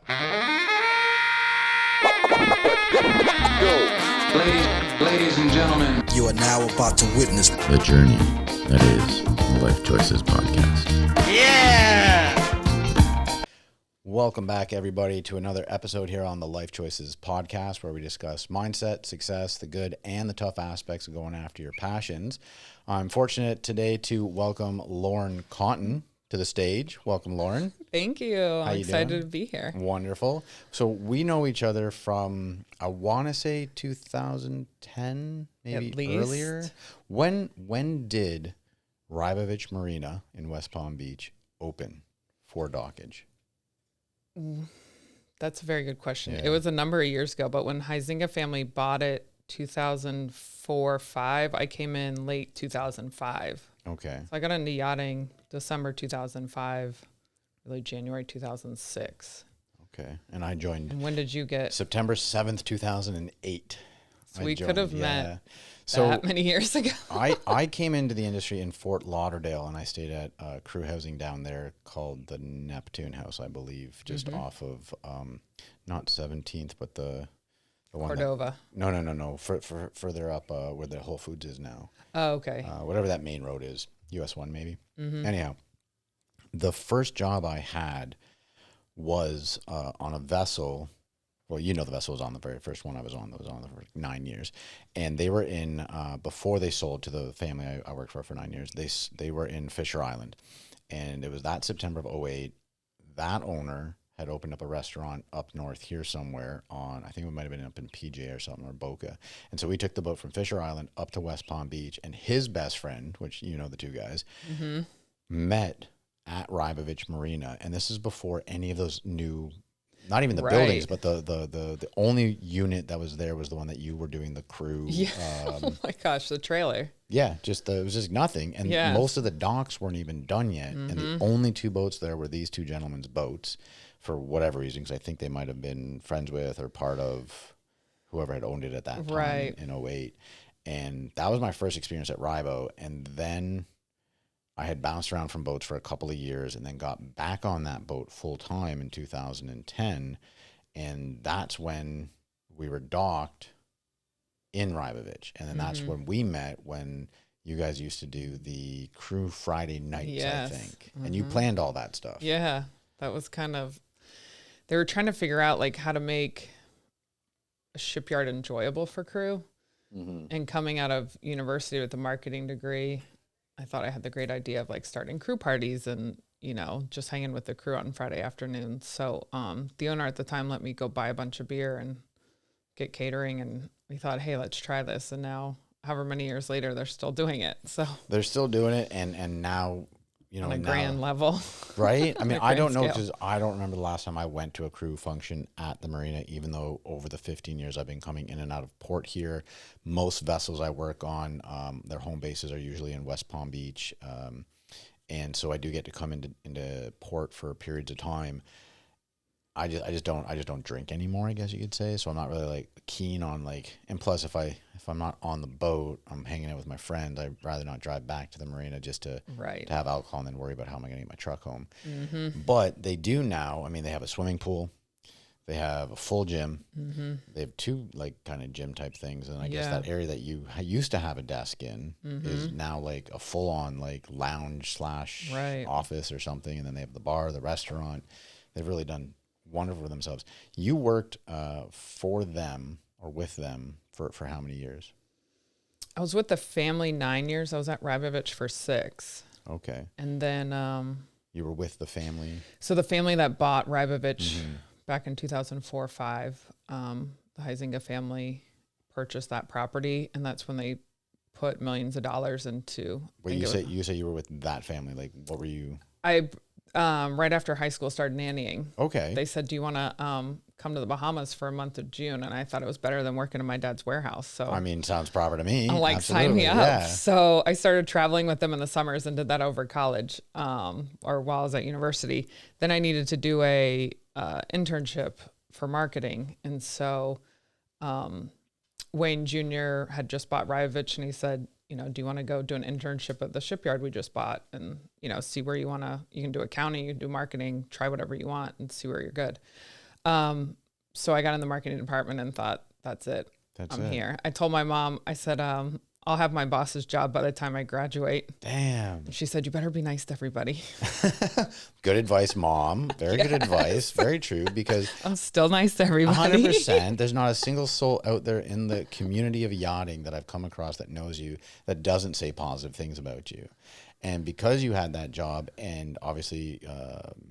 Ladies and gentlemen, you are now about to witness the journey that is the Lyfe Choyces podcast. Yeah! Welcome back, everybody, to another episode here on the Lyfe Choyces podcast, where we discuss mindset, success, the good and the tough aspects of going after your passions. I'm fortunate today to welcome Lauren Cotten to the stage. Welcome, Lauren. Thank you. I'm excited to be here. Wonderful. So we know each other from, I want to say 2010, maybe At least. earlier. When did Rybovich Marina in West Palm Beach open for dockage? That's a very good question. Yeah. It was a number of years ago, but when Huizinga family bought it 2004-5, I came in late 2005. Okay. So I got into yachting December 2005, really January 2006. Okay. And I joined And when did you get? September 7th, 2008. So we could have met so that many years ago. I came into the industry in Fort Lauderdale, and I stayed at crew housing down there called the Neptune House, I believe, just off of not 17th, but the one Cordova. No. Further up where the Whole Foods is now. Oh, okay. Whatever that main road is, US 1 maybe. Anyhow, the first job I had was on a vessel. Well, you know, the vessel was on the very first one I was on. That was on the first 9 years. And they were in, before they sold to the family I worked for 9 years, they were in Fisher Island. And it was that September of 2008, that owner had opened up a restaurant up north here somewhere on, I think it might have been up in PJ or something, or Boca. And so we took the boat from Fisher Island up to West Palm Beach, and his best friend, which you know the two guys, met at Rybovich Marina. And this is before any of those new, not even the buildings, but the only unit that was there was the one that you were doing the crew. Yeah. Oh my gosh, the trailer. Yeah, it was just nothing. And most of the docks weren't even done yet. And the only two boats there were these two gentlemen's boats for whatever reason, because I think they might have been friends with or part of whoever had owned it at that time in 2008. And that was my first experience at Rybo. And then I had bounced around from boats for a couple of years and then got back on that boat full time in 2010. And that's when we were docked in Rybovich. And then that's when we met, when you guys used to do the crew Friday nights, I think. And you planned all that stuff. Yeah, that was kind of, they were trying to figure out like how to make a shipyard enjoyable for crew. And coming out of university with a marketing degree, I thought I had the great idea of like starting crew parties and, you know, just hanging with the crew on Friday afternoons. So the owner at the time let me go buy a bunch of beer and get catering. And we thought, hey, let's try this. And now, however many years later, they're still doing it. So they're still doing it. And now, you know, on a grand level. Right? I mean, I don't know, scale. because I don't remember the last time I went to a crew function at the marina, even though over the 15 years I've been coming in and out of port here. Most vessels I work on, their home bases are usually in West Palm Beach. And so I do get to come into port for periods of time. I just don't drink anymore, I guess you could say. So I'm not really like keen on like, and plus if I'm not on the boat, I'm hanging out with my friends, I'd rather not drive back to the marina just to have alcohol and then worry about how am I going to get my truck home. But they do now. I mean, they have a swimming pool, they have a full gym, they have two like kind of gym type things, and I guess that area that you used to have a desk in is now like a full on like lounge / office or something. And then they have the bar, the restaurant. They've really done wonderful for themselves. You worked for them or with them for how many years? I was with the family 9 years. I was at Rybovich for 6. Okay. And then you were with the family. So the family that bought Rybovich back in 2004-5, the Huizinga family purchased that property, and that's when they put millions of dollars into. Wait, you say you were with that family. Like, what were you? I right after high school started nannying. Okay. They said, do you want to come to the Bahamas for a month of June? And I thought it was better than working in my dad's warehouse. So I mean, sounds proper to me. I'm like, absolutely. sign me up. Yeah. So I started traveling with them in the summers and did that over college, or while I was at university. Then I needed to do a internship for marketing. And so Wayne Jr. had just bought Rybovich, and he said, you know, do you want to go do an internship at the shipyard we just bought and, you know, see where you can do accounting, you can do marketing, try whatever you want and see where you're good. So I got in the marketing department and thought, that's it. I'm here. I told my mom, I said, I'll have my boss's job by the time I graduate. Damn. And she said, you better be nice to everybody. Good advice, Mom. Very good advice. Very true, because I'm still nice to everybody. 100%. There's not a single soul out there in the community of yachting that I've come across that knows you that doesn't say positive things about you. And because you had that job, and obviously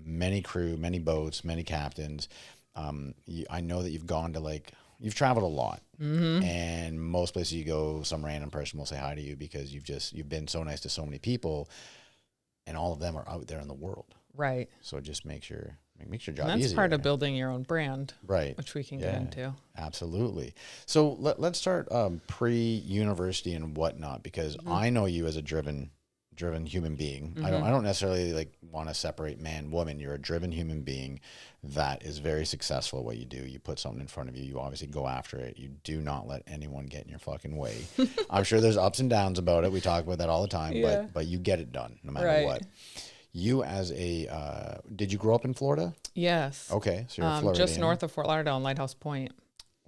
many crew, many boats, many captains, I know that you've gone to you've traveled a lot, and most places you go, some random person will say hi to you because you've been so nice to so many people, and all of them are out there in the world. Right. So it just makes your job easier. And that's part of building your own brand, right? Which we can get into. Absolutely. So let's start pre-university and whatnot, because I know you as a driven human being. I don't necessarily want to separate man, woman. You're a driven human being that is very successful at what you do. You put something in front of you. You obviously go after it. You do not let anyone get in your fucking way. I'm sure there's ups and downs about it. We talk about that all the time, but you get it done no matter what. You as did you grow up in Florida? Yes. Okay. So you're Floridian. Just north of Fort Lauderdale in Lighthouse Point.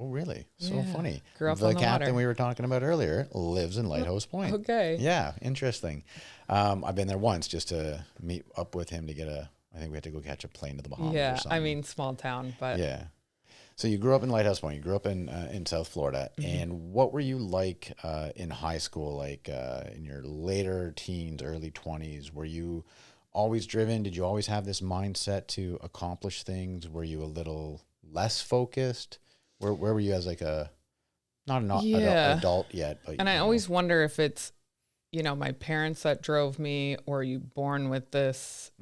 Oh, really? So funny. Grew up the on the captain water. we were talking about earlier lives in Lighthouse Point. Okay. Yeah, interesting. I've been there once just to meet up with him to get I think we had to go catch a plane to the Bahamas or something. I mean, small town, but. Yeah. So you grew up in Lighthouse Point. You grew up in South Florida. And what were you like in high school, in your later teens, early 20s? Were you always driven? Did you always have this mindset to accomplish things? Were you a little less focused? Where were you as not an adult yet? But and I always wonder if it's, my parents that drove me, or are you born with this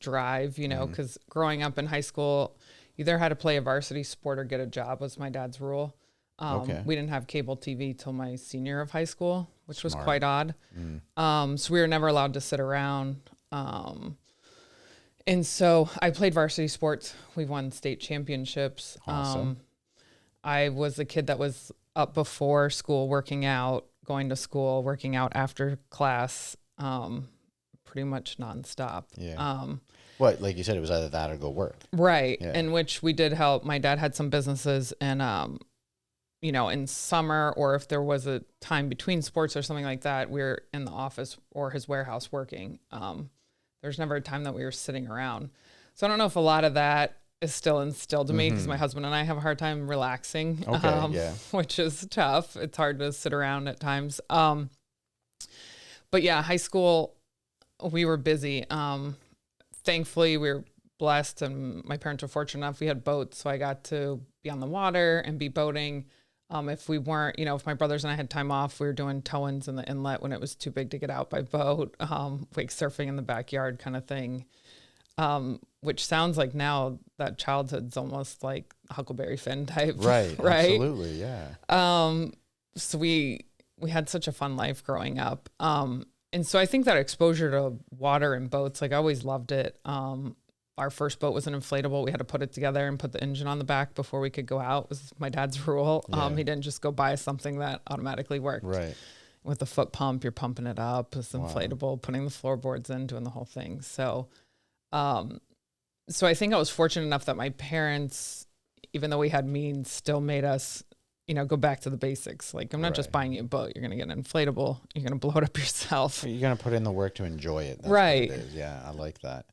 drive, because growing up in high school, you either had to play a varsity sport or get a job was my dad's rule. We didn't have cable TV till my senior of high school, which was quite odd. So we were never allowed to sit around. And so I played varsity sports. We won state championships. Awesome. I was a kid that was up before school, working out, going to school, working out after class, pretty much nonstop. Yeah. What, like you said, it was either that or go work. Right. Yeah. In which we did help. My dad had some businesses, and, in summer, or if there was a time between sports or something like that, we were in the office or his warehouse working. There's never a time that we were sitting around. So I don't know if a lot of that is still instilled in me, because my husband and I have a hard time relaxing, which is tough. It's hard to sit around at times. But yeah, high school, we were busy. Thankfully, we were blessed, and my parents were fortunate enough. We had boats, so I got to be on the water and be boating. If we weren't, if my brothers and I had time off, we were doing tow-ins in the inlet when it was too big to get out by boat, wake surfing in the backyard kind of thing. Which sounds like now that childhood's almost like Huckleberry Finn type. Right. Right. Absolutely. Yeah. So we had such a fun life growing up. And so I think that exposure to water and boats, I always loved it. Our first boat was an inflatable. We had to put it together and put the engine on the back before we could go out. It was my dad's rule. Yeah. He didn't just go buy something that automatically worked. Right. With the foot pump, you're pumping it up. It's inflatable, putting the floorboards in, doing the whole thing. So, so I think I was fortunate enough that my parents, even though we had means, still made us, go back to the basics. Like, I'm not just buying you a boat. You're going to get an inflatable. You're going to blow it up yourself. You're going to put in the work to enjoy it. That's right. What it is. Yeah, I like that.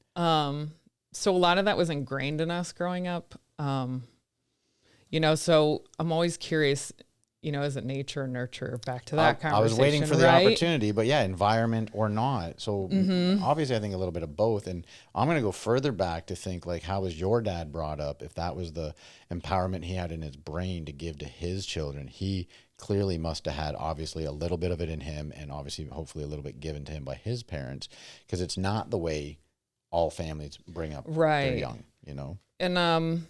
So a lot of that was ingrained in us growing up. So I'm always curious, is it nature or nurture? Back to that conversation. I was waiting for the opportunity, but yeah, environment or not. So obviously I think a little bit of both. And I'm going to go further back to think, how was your dad brought up? If that was the empowerment he had in his brain to give to his children, he clearly must have had obviously a little bit of it in him, and obviously hopefully a little bit given to him by his parents, because it's not the way all families bring up their young, And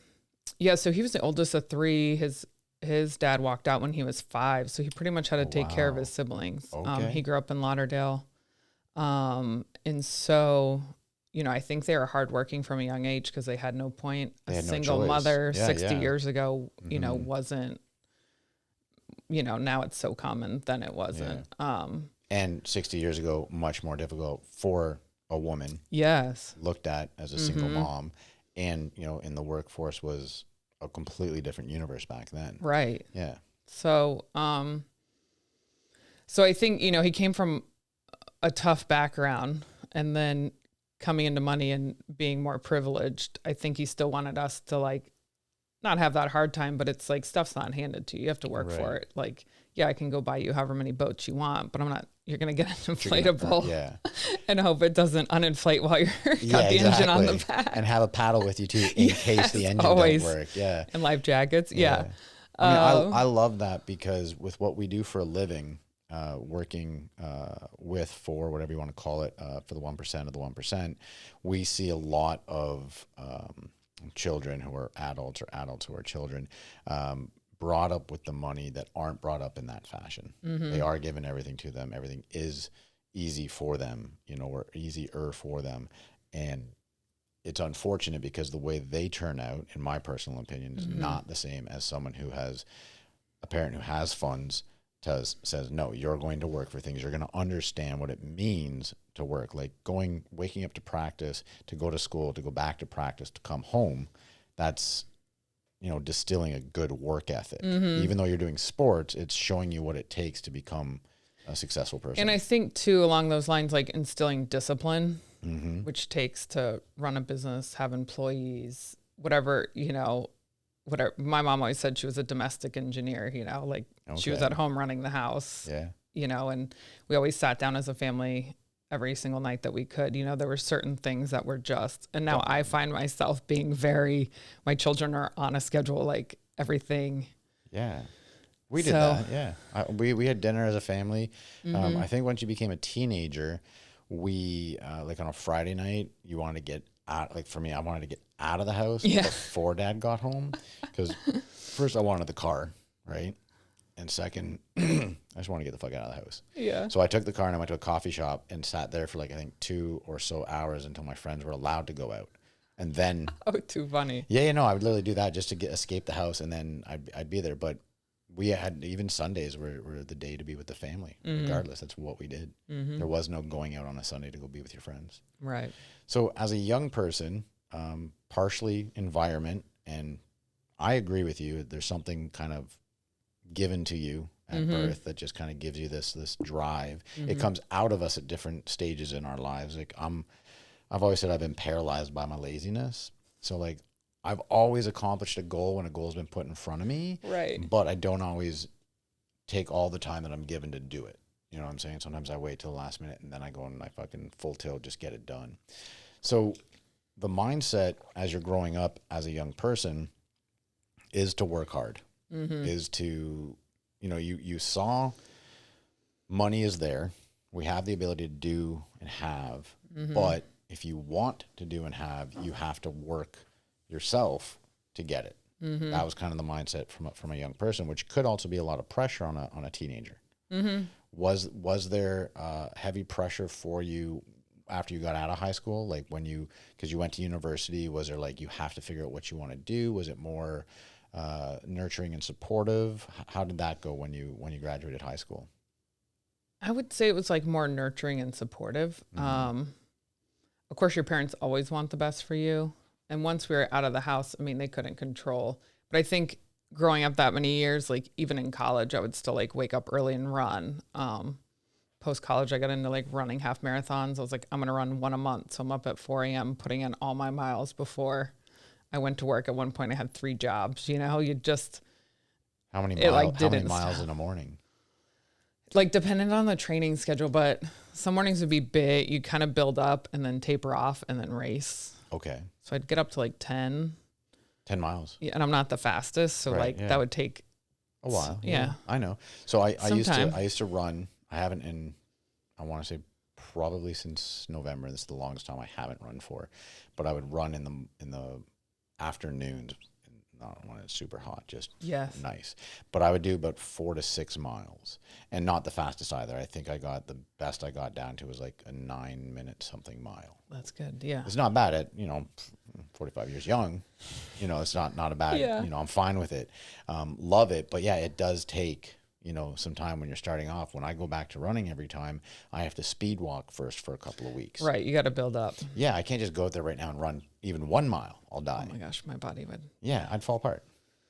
so he was the oldest of three. His dad walked out when he was 5, so he pretty much had to take care of his siblings. Okay. He grew up in Lauderdale. And so, I think they were hardworking from a young age, because they had no point. A single mother 60 years ago, wasn't, now it's so common, then it wasn't. Yeah. And 60 years ago, much more difficult for a woman. Yes. Looked at as a single mom, and, in the workforce was a completely different universe back then. Right. Yeah. So, so I think, he came from a tough background, and then coming into money and being more privileged, I think he still wanted us to like not have that hard time, but it's like stuff's not handed to you. You have to work for it. Like, yeah, I can go buy you however many boats you want, but you're going to get an inflatable and hope it doesn't uninflate while you're got the engine on the back. And have a paddle with you too in case the engine doesn't work. Yeah. And life jackets. Yeah. I mean, I love that, because with what we do for a living, working for whatever you want to call it, for the 1% of the 1%, we see a lot of children who are adults or adults who are children brought up with the money that aren't brought up in that fashion. They are given everything to them. Everything is easy for them, or easier for them. And it's unfortunate because the way they turn out, in my personal opinion, is not the same as someone who has a parent who has funds, says, no, you're going to work for things. You're going to understand what it means to work, like waking up to practice, to go to school, to go back to practice, to come home. That's, distilling a good work ethic. Even though you're doing sports, it's showing you what it takes to become a successful person. And I think too, along those lines, like instilling discipline, which takes to run a business, have employees, whatever, whatever. My mom always said she was a domestic engineer, she was at home running the house, and we always sat down as a family every single night that we could. There were certain things that were just, and now I find myself being my children are on a schedule, like everything. Yeah. We did that. Yeah. We had dinner as a family. I think once you became a teenager, we, like on a Friday night, you wanted to get out, like for me, I wanted to get out of the house before Dad got home. Because first I wanted the car, right? And second, I just want to get the fuck out of the house. Yeah. So I took the car and I went to a coffee shop and sat there for I think 2 or so hours until my friends were allowed to go out. And then... Oh, too funny. Yeah, I would literally do that just to escape the house, and then I'd be there. But we had, even Sundays were the day to be with the family. Regardless, that's what we did. There was no going out on a Sunday to go be with your friends. Right. So as a young person, partially environment, and I agree with you, there's something kind of given to you at birth that just kind of gives you this drive. It comes out of us at different stages in our lives. Like I've always said I've been paralyzed by my laziness. So like I've always accomplished a goal when a goal's been put in front of me. Right. But I don't always take all the time that I'm given to do it. You know what I'm saying? Sometimes I wait till the last minute and then I go and I fucking full tilt, just get it done. So the mindset as you're growing up as a young person is to work hard. Is to, you saw money is there. We have the ability to do and have, but if you want to do and have, you have to work yourself to get it. That was kind of the mindset from a young person, which could also be a lot of pressure on a teenager. Was there heavy pressure for you after you got out of high school? Like because you went to university, was there like, you have to figure out what you want to do? Was it more nurturing and supportive? How did that go when you graduated high school? I would say it was like more nurturing and supportive. Of course, your parents always want the best for you. And once we were out of the house, I mean, they couldn't control. But I think growing up that many years, like even in college, I would still like wake up early and run. Post-college, I got into like running half marathons. I was like, I'm going to run one a month. So I'm up at 4 a.m. putting in all my miles before I went to work. At one point I had 3 jobs, you just... How many miles in a morning? Like depending on the training schedule, but some mornings would be big. You kind of build up and then taper off and then race. Okay. So I'd get up to like 10. 10 miles. Yeah, and I'm not the fastest. So that would take a while. Yeah. I know. So I used to run. I haven't I want to say probably since November. This is the longest time I haven't run for, but I would run in the afternoons, not when it's super hot, just nice. But I would do about 4 to 6 miles, and not the fastest either. I think the best I got down to was like a 9-minute something mile. That's good. Yeah. It's not bad at, 45 years young, it's not a bad, I'm fine with it. Love it. But yeah, it does take, some time when you're starting off. When I go back to running every time, I have to speed walk first for a couple of weeks. Right. You got to build up. Yeah. I can't just go out there right now and run even 1 mile. I'll die. Oh my gosh, my body would. Yeah. I'd fall apart.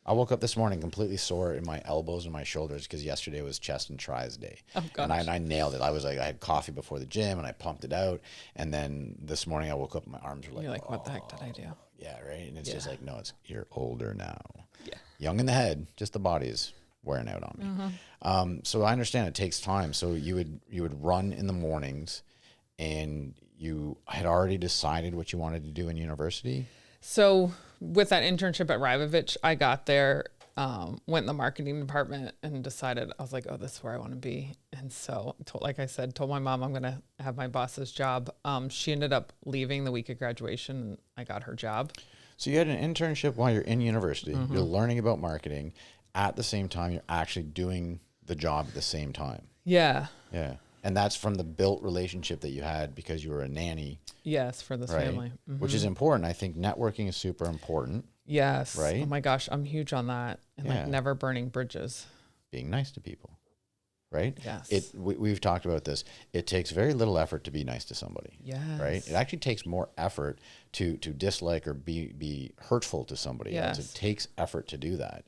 I woke up this morning completely sore in my elbows and my shoulders because yesterday was chest and tries day. Oh, gosh. And I nailed it. I was like, I had coffee before the gym and I pumped it out. And then this morning I woke up and my arms were like, You're like, what the heck did I do? yeah, right. And it's just like, no, you're older now. Yeah. Young in the head, just the body's wearing out on me. So I understand it takes time. So you would run in the mornings, and you had already decided what you wanted to do in university. So with that internship at Rybovich, I got there, went in the marketing department and decided, I was like, oh, this is where I want to be. And so, like I said, told my mom I'm going to have my boss's job. She ended up leaving the week of graduation, and I got her job. So you had an internship while you're in university. You're learning about marketing. At the same time, you're actually doing the job at the same time. Yeah. Yeah. And that's from the built relationship that you had because you were a nanny. Yes, for this right? family. Which is important. I think networking is super important. Yes. Right? Oh my gosh, I'm huge on that. And like never burning bridges. Being nice to people. Right? Yes. We've talked about this. It takes very little effort to be nice to somebody. Yes. Right? It actually takes more effort to dislike or be hurtful to somebody else. It takes effort to do that.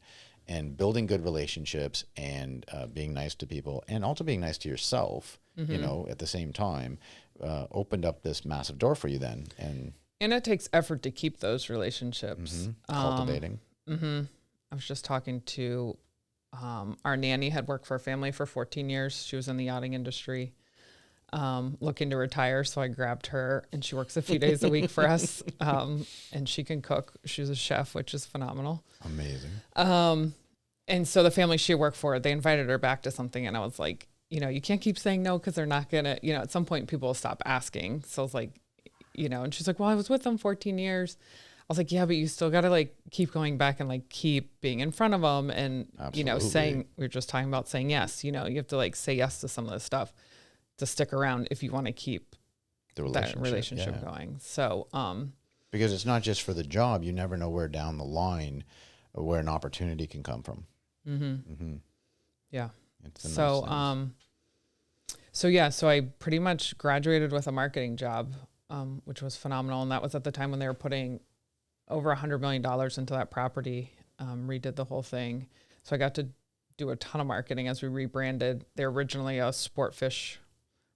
And building good relationships and being nice to people and also being nice to yourself, you know, at the same time, opened up this massive door for you then. And it takes effort to keep those relationships. Cultivating. I was just talking to our nanny had worked for a family for 14 years. She was in the yachting industry, looking to retire. So I grabbed her, and she works a few days a week for us. And she can cook. She's a chef, which is phenomenal. Amazing. And so the family she worked for, they invited her back to something. And I was like, you know, you can't keep saying no because they're not going to, you know, at some point people will stop asking. So I was like, you know, and she's like, well, I was with them 14 years. I was like, yeah, but you still got to like keep going back and like keep being in front of them. And, you know, saying, we were just talking about saying yes, you know, you have to like say yes to some of this stuff to stick around if you want to keep that relationship going. So, because it's not just for the job, you never know where down the line where an opportunity can come from. Yeah. It's so, so I pretty much graduated with a marketing job, which was phenomenal. And that was at the time when they were putting over $100 million into that property, redid the whole thing. So I got to do a ton of marketing as we rebranded. They're originally a sport fish.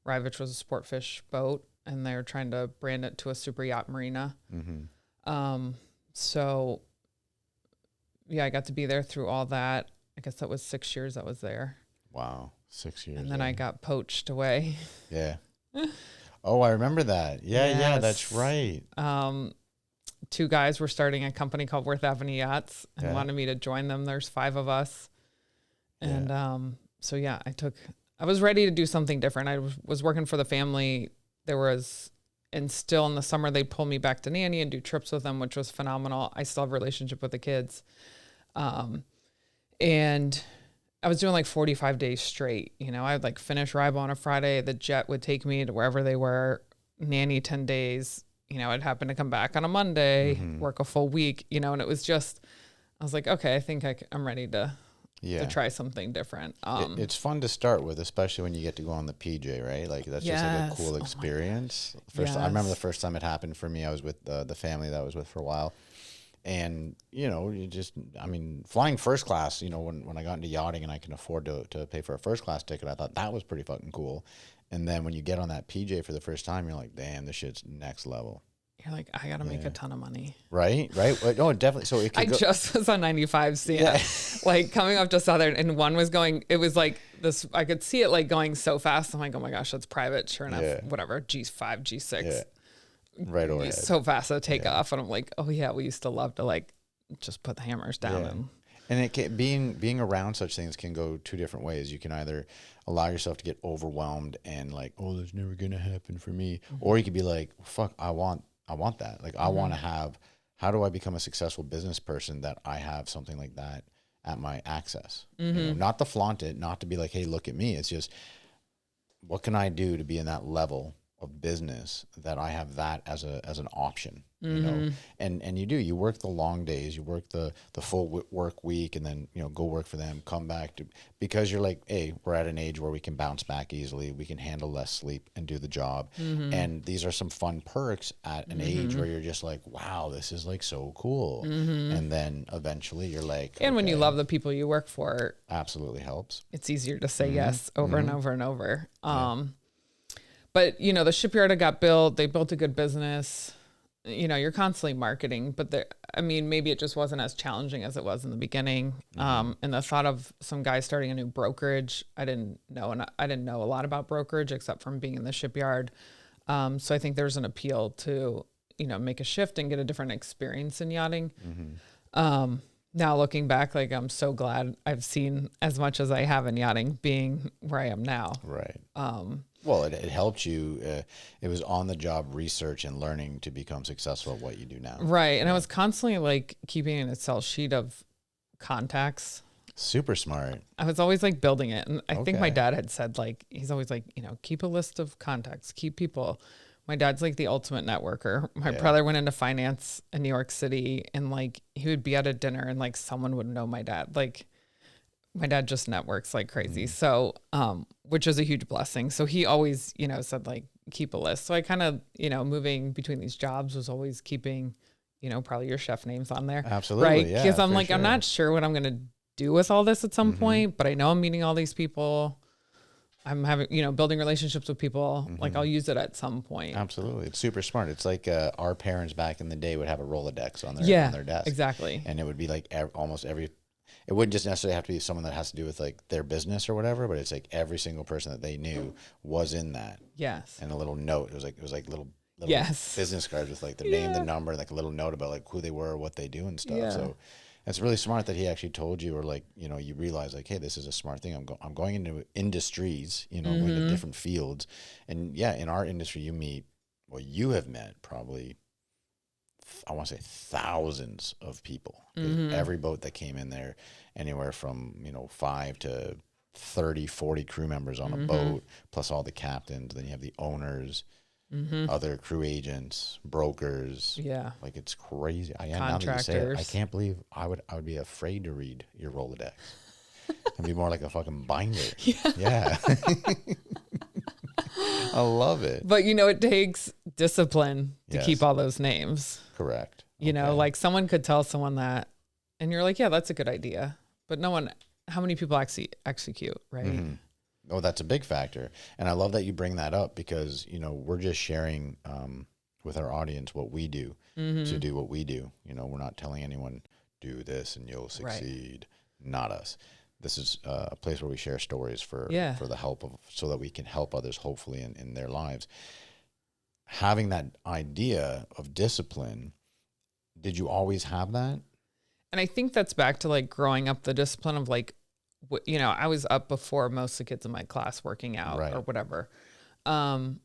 Rybovich was a sport fish boat, and they're trying to brand it to a super yacht marina. So yeah, I got to be there through all that. I guess that was 6 years I was there. Wow. 6 years. And then I got poached away. Yeah. Oh, I remember that. Yeah, that's right. 2 guys were starting a company called Worth Avenue Yachts and wanted me to join them. There's 5 of us. And so yeah, I was ready to do something different. I was working for the family. And still in the summer, they'd pull me back to nanny and do trips with them, which was phenomenal. I still have a relationship with the kids. And I was doing like 45 days straight. You know, I'd like finish Rybo on a Friday. The jet would take me to wherever they were, nanny 10 days. You know, I'd happen to come back on a Monday, work a full week, you know, and it was just, I was like, okay, I think I'm ready to try something different. It's fun to start with, especially when you get to go on the PJ, right? Like that's just like a cool experience. I remember the first time it happened for me, I was with the family that I was with for a while. And, you know, flying first class, you know, when I got into yachting and I can afford to pay for a first class ticket, I thought that was pretty fucking cool. And then when you get on that PJ for the first time, you're like, damn, this shit's next level. You're like, I got to make a ton of money. Right. No, definitely. So it could just was on 95 seeing like coming up to Southern, and one was going, it was like this, I could see it like going so fast. I'm like, oh my gosh, that's private. Sure enough, whatever, G5, G6. Yeah. Right overhead. So fast to take off. And I'm like, oh yeah, we used to love to like just put the hammers down. And it can, being around such things can go 2 different ways. You can either allow yourself to get overwhelmed and like, oh, that's never going to happen for me. Or you could be like, fuck, I want that. Like, I want to have, how do I become a successful business person that I have something like that at my access? You know, not to flaunt it, not to be like, hey, look at me. It's just, what can I do to be in that level of business that I have that as an option, you know, and you work the long days, you work the full work week, and then, you know, go work for them, come back to, because you're like, hey, we're at an age where we can bounce back easily, we can handle less sleep and do the job. And these are some fun perks at an age where you're just like, wow, this is like so cool. And then eventually you're like, and when you love the people you work for, absolutely helps. it's easier to say yes over and over and over. But, you know, the shipyard had got built, they built a good business, you know, you're constantly marketing, but I mean, maybe it just wasn't as challenging as it was in the beginning. And the thought of some guy starting a new brokerage, I didn't know a lot about brokerage except from being in the shipyard. So I think there's an appeal to, you know, make a shift and get a different experience in yachting. Now looking back, like, I'm so glad I've seen as much as I have in yachting being where I am now. Right. Well, it helped you. It was on the job research and learning to become successful at what you do now. Right. And I was constantly like keeping an Excel sheet of contacts. Super smart. I was always like building it. And I think my dad had said, like, he's always like, you know, keep a list of contacts, keep people. My dad's like the ultimate networker. My brother went into finance in New York City, and like he would be at a dinner and like someone would know my dad. Like, my dad just networks like crazy. So, which is a huge blessing. So he always, you know, said like, keep a list. So I kind of, you know, moving between these jobs was always keeping, you know, probably your chef names on there. Absolutely. Right. Yeah, because I'm like, sure. I'm not sure what I'm going to do with all this at some point, but I know I'm meeting all these people. I'm having, you know, building relationships with people. Like, I'll use it at some point. Absolutely. It's super smart. It's like our parents back in the day would have a Rolodex on their desk. Exactly. And it would be like almost every, it wouldn't just necessarily have to be someone that has to do with like their business or whatever, but it's like every single person that they knew was in that. Yes. And a little note. It was like little Yes. business cards with like their name, the number, like a little note about like who they were, what they do and stuff. Yeah. So it's really smart that he actually told you, or like, you know, you realize like, hey, this is a smart thing. I'm going into industries, you know, going to different fields. And yeah, in our industry, you have met probably, I want to say thousands of people. Every boat that came in there, anywhere from, you know, 5 to 30, 40 crew members on a boat, plus all the captains. Then you have the owners, other crew agents, brokers. Yeah. Like, it's crazy. Now that you say Contractors. it, I can't believe I would be afraid to read your Rolodex. It'd be more like a fucking binder. Yeah. I love it. But, you know, it takes discipline to Yes. keep all those names. Correct. You know, like someone could tell someone that, and you're like, yeah, that's a good idea. But how many people actually execute, right? Oh, that's a big factor. And I love that you bring that up, because, you know, we're just sharing with our audience what we do to do what we do. You know, we're not telling anyone, do this and you'll succeed. Not us. This is a place where we share stories for the help of, so that we can help others, hopefully, in their lives. Having that idea of discipline, did you always have that? And I think that's back to like growing up, the discipline of like, you know, I was up before most of the kids in my class working out or whatever. And,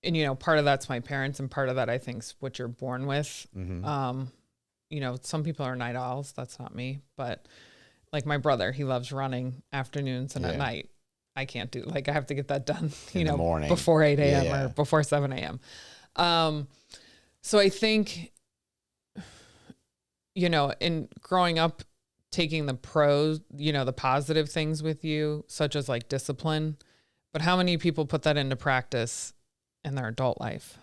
you know, part of that's my parents, and part of that I think is what you're born with. You know, some people are night owls. That's not me. But like my brother, he loves running afternoons and at night. I can't do, like, I have to get that done, you know, morning, before 8 a.m. or before 7 a.m. So I think, you know, in growing up, taking the pros, you know, the positive things with you, such as like discipline, but how many people put that into practice in their adult life,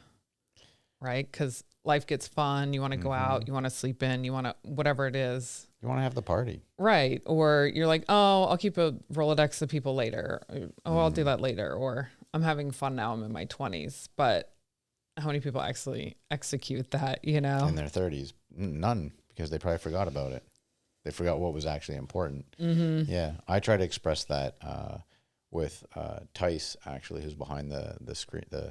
right? Because life gets fun. You want to go out, you want to sleep in, you want to, whatever it is. You want to have the party. Right. Or you're like, oh, I'll keep a Rolodex of people later. Oh, I'll do that later. Or I'm having fun now, I'm in my 20s. But how many people actually execute that, you know? In their 30s? None, because they probably forgot about it. They forgot what was actually important. Yeah. I try to express that with Tice, actually, who's behind the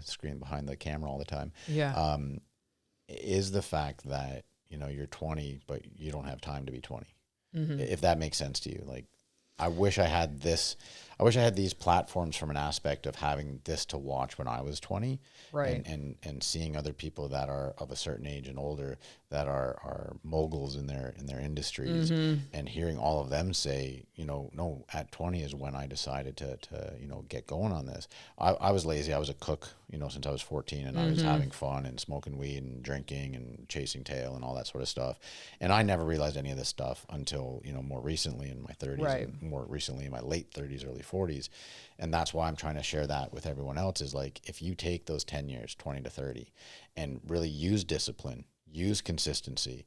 screen behind the camera all the time. Yeah. Is the fact that, you know, you're 20, but you don't have time to be 20. If that makes sense to you. Like, I wish I had this. I wish I had these platforms from an aspect of having this to watch when I was 20. Right. And seeing other people that are of a certain age and older that are moguls in their industries, and hearing all of them say, no, at 20 is when I decided to get going on this. I was lazy. I was a cook, since I was 14, and I was having fun and smoking weed and drinking and chasing tail and all that sort of stuff. And I never realized any of this stuff until, more recently in my 30s, Right. and more recently in my late 30s, early 40s. And that's why I'm trying to share that with everyone else, is like, if you take those 10 years, 20 to 30, and really use discipline, use consistency,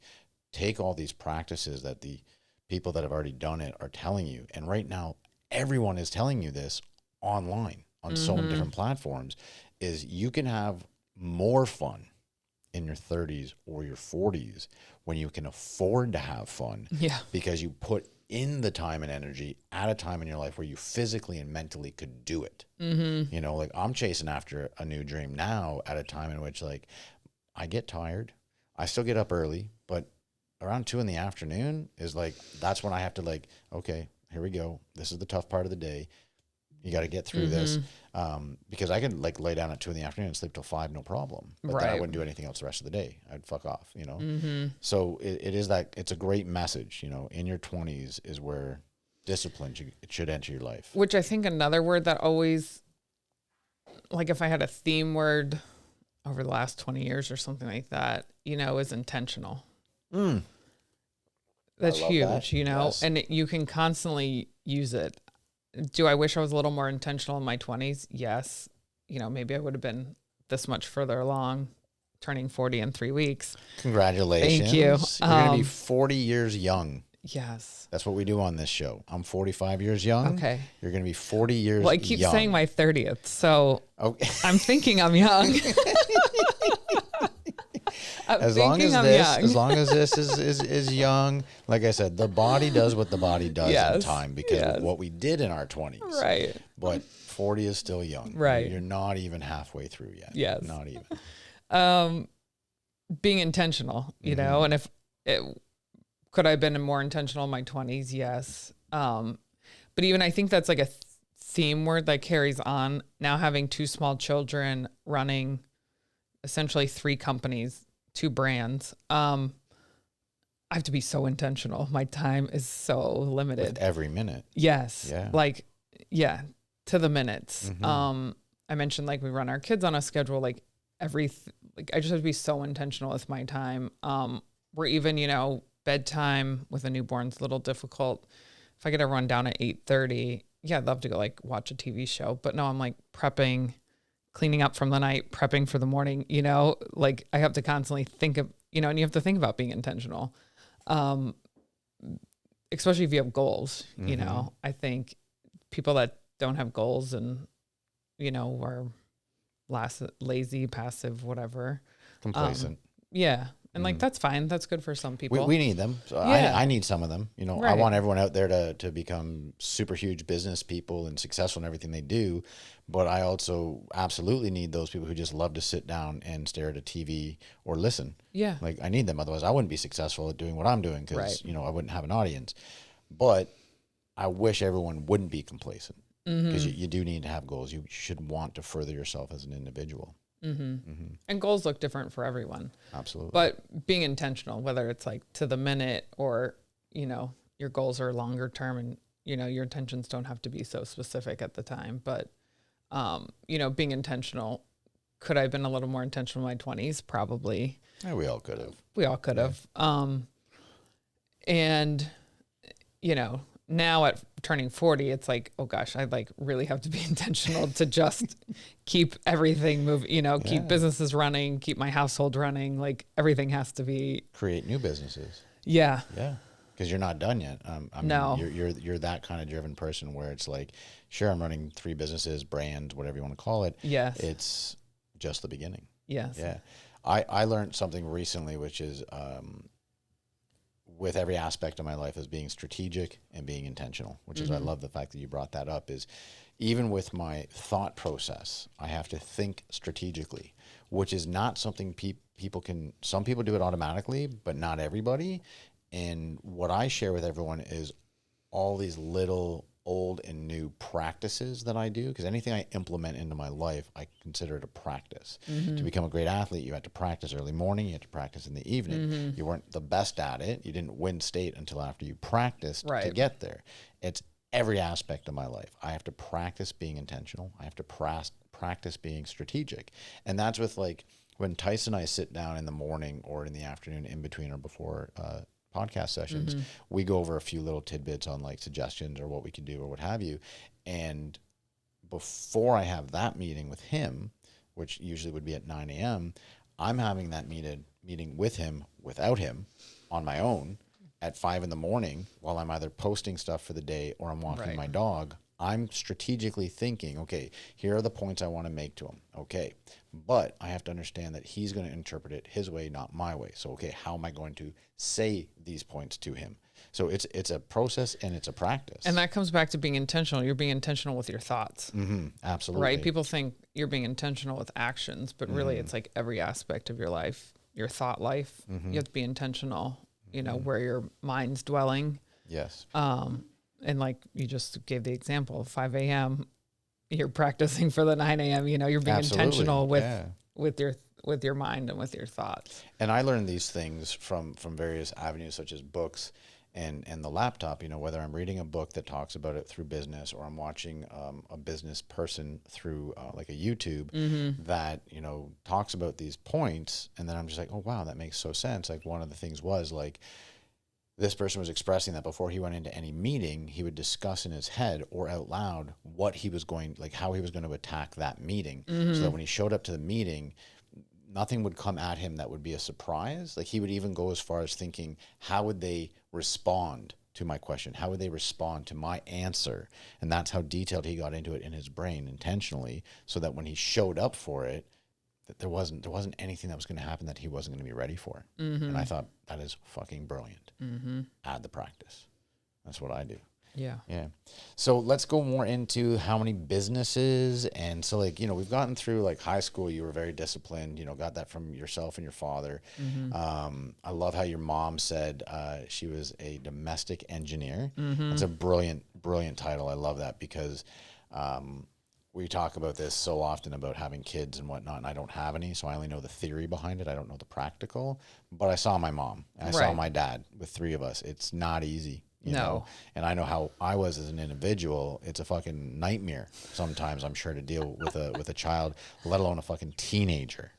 take all these practices that the people that have already done it are telling you. And right now, everyone is telling you this online on so many different platforms, is you can have more fun in your 30s or your 40s when you can afford to have fun. Yeah. Because you put in the time and energy at a time in your life where you physically and mentally could do it. Like I'm chasing after a new dream now at a time in which, like, I get tired. I still get up early, but around 2 p.m. is like, that's when I have to, like, okay, here we go. This is the tough part of the day. You got to get through this. Because I can, like, lay down at 2 p.m. and sleep till 5, no problem. But then I wouldn't do anything else the rest of the day. I'd fuck off, So it is that, it's a great message, in your 20s is where discipline should enter your life. Which I think another word that always, like, if I had a theme word over the last 20 years or something like that, is intentional. That's huge, that. Yes. and you can constantly use it. Do I wish I was a little more intentional in my 20s? Yes. Maybe I would have been this much further along, turning 40 in 3 weeks. Congratulations. Thank you. You're going to be 40 years young. Yes. That's what we do on this show. I'm 45 years young. Okay. You're going to be 40 years young. Well, I keep saying my 30th, so Okay. I'm thinking I'm young. As long as this is young, like I said, the body does what the body does in time, because of what we did in our 20s. Right. But 40 is still young. Right. You're not even halfway through yet. Yes. Not even. Being intentional, and if it could I have been more intentional in my 20s? Yes. But even I think that's like a theme word that carries on now, having 2 small children, running essentially 3 companies, 2 brands. I have to be so intentional. My time is so limited. With every minute. Yes. Yeah. To the minutes. I mentioned, like, we run our kids on a schedule, like I just have to be so intentional with my time. We're even, bedtime with a newborn's a little difficult. If I get to run down at 8:30, I'd love to go, like, watch a TV show, but no, I'm like prepping, cleaning up from the night, prepping for the morning, like I have to constantly think of, and you have to think about being intentional. Especially if you have goals, I think people that don't have goals and, are lazy, passive, whatever. Complacent. And like, that's fine. That's good for some people. We need them. So I need some of them. I Right. want everyone out there to become super huge business people and successful in everything they do. But I also absolutely need those people who just love to sit down and stare at a TV or listen. Yeah. Like, I need them. Otherwise, I wouldn't be successful at doing what I'm doing, because, Right. I wouldn't have an audience. But I wish everyone wouldn't be complacent, because you do need to have goals. You should want to further yourself as an individual. And goals look different for everyone. Absolutely. But being intentional, whether it's like to the minute or, your goals are longer term and, your intentions don't have to be so specific at the time. But, being intentional, could I have been a little more intentional in my 20s? Probably. Yeah, we all could have. We all could have. And, now at turning 40, it's like, oh gosh, I like really have to be intentional to just keep everything moving, keep businesses running, keep my household running. Like, everything has to be. Create new businesses. Yeah. Yeah. Because you're not done yet. No. You're that kind of driven person where it's like, sure, I'm running 3 businesses, brands, whatever you want to call it. Yes. It's just the beginning. Yes. Yeah. I learned something recently, which is with every aspect of my life, as being strategic and being intentional, which is, I love the fact that you brought that up, is even with my thought process, I have to think strategically, which is not something people can, some people do it automatically, but not everybody. And what I share with everyone is all these little old and new practices that I do, because anything I implement into my life, I consider it a practice. To become a great athlete, you had to practice early morning, you had to practice in the evening. You weren't the best at it. You didn't win state until after you practiced to get there. It's every aspect of my life. I have to practice being intentional. I have to practice being strategic. And that's with like when Tyson and I sit down in the morning or in the afternoon, in between or before podcast sessions, we go over a few little tidbits on like suggestions or what we can do or what have you. And before I have that meeting with him, which usually would be at 9 a.m., I'm having that meeting with him without him on my own at 5 in the morning while I'm either posting stuff for the day or I'm walking my dog. I'm strategically thinking, okay, here are the points I want to make to him. Okay. But I have to understand that he's going to interpret it his way, not my way. So, okay, how am I going to say these points to him? So it's a process and it's a practice. And that comes back to being intentional. You're being intentional with your thoughts. Absolutely. Right? People think you're being intentional with actions, but really it's like every aspect of your life, your thought life. You have to be intentional, you know, where your mind's dwelling. Yes. And like you just gave the example, 5 a.m., you're practicing for the 9 a.m., you know, you're being intentional with your mind and with your thoughts. And I learned these things from various avenues, such as books and the laptop, you know, whether I'm reading a book that talks about it through business or I'm watching a business person through like a YouTube that, you know, talks about these points. And then I'm just like, oh, wow, that makes so sense. Like one of the things was like, this person was expressing that before he went into any meeting, he would discuss in his head or out loud what he was going, like how he was going to attack that meeting. So that when he showed up to the meeting, nothing would come at him that would be a surprise. Like he would even go as far as thinking, how would they respond to my question? How would they respond to my answer? And that's how detailed he got into it in his brain intentionally, so that when he showed up for it, that there wasn't anything that was going to happen that he wasn't going to be ready for. And I thought, that is fucking brilliant. Add the practice. That's what I do. Yeah. So let's go more into how many businesses. And so like, you know, we've gotten through like high school, you were very disciplined, you know, got that from yourself and your father. I love how your mom said she was a domestic engineer. That's a brilliant title. I love that because we talk about this so often about having kids and whatnot, and I don't have any, so I only know the theory behind it. I don't know the practical, but I saw my mom and I saw my dad with 3 of us. It's not easy, you know, and I know how I was as an individual. It's a fucking nightmare sometimes, I'm sure, to deal with a child, let alone a fucking teenager,